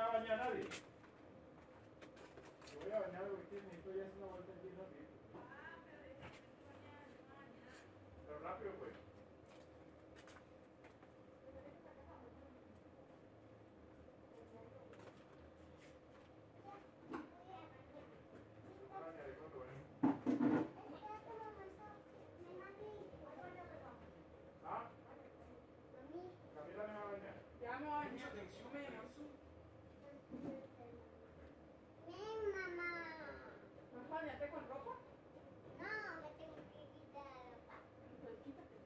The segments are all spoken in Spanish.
va a bañar nadie. Yo voy a bañar porque necesito ya hacer una vuelta aquí rápido. Pero rápido pues. ¿Ah? Camila me va a bañar. Ya me voy a bañar. No me llamas. Mamá. ¿Vas a bañarte con ropa? No, me tengo que quitar la ropa. Pues quítate.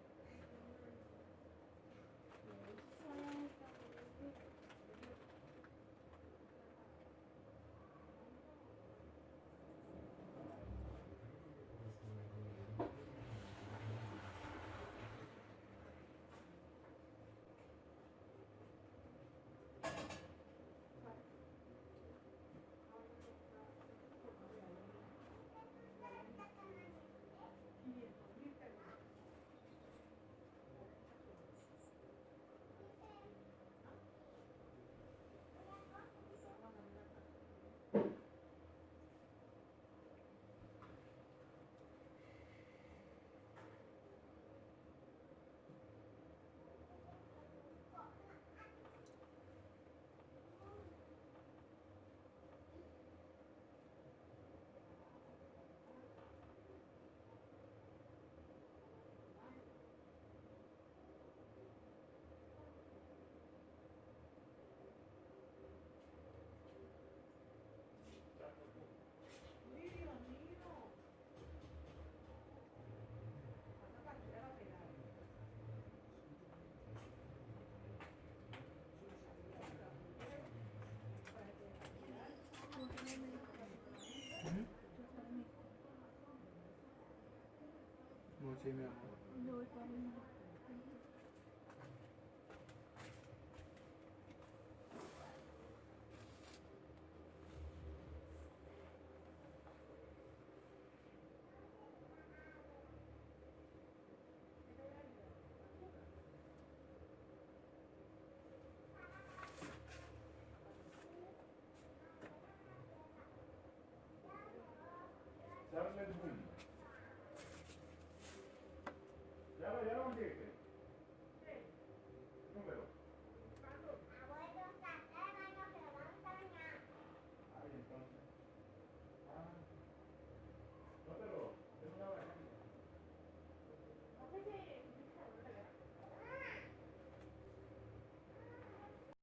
No, sí, mi amor. No, está bien.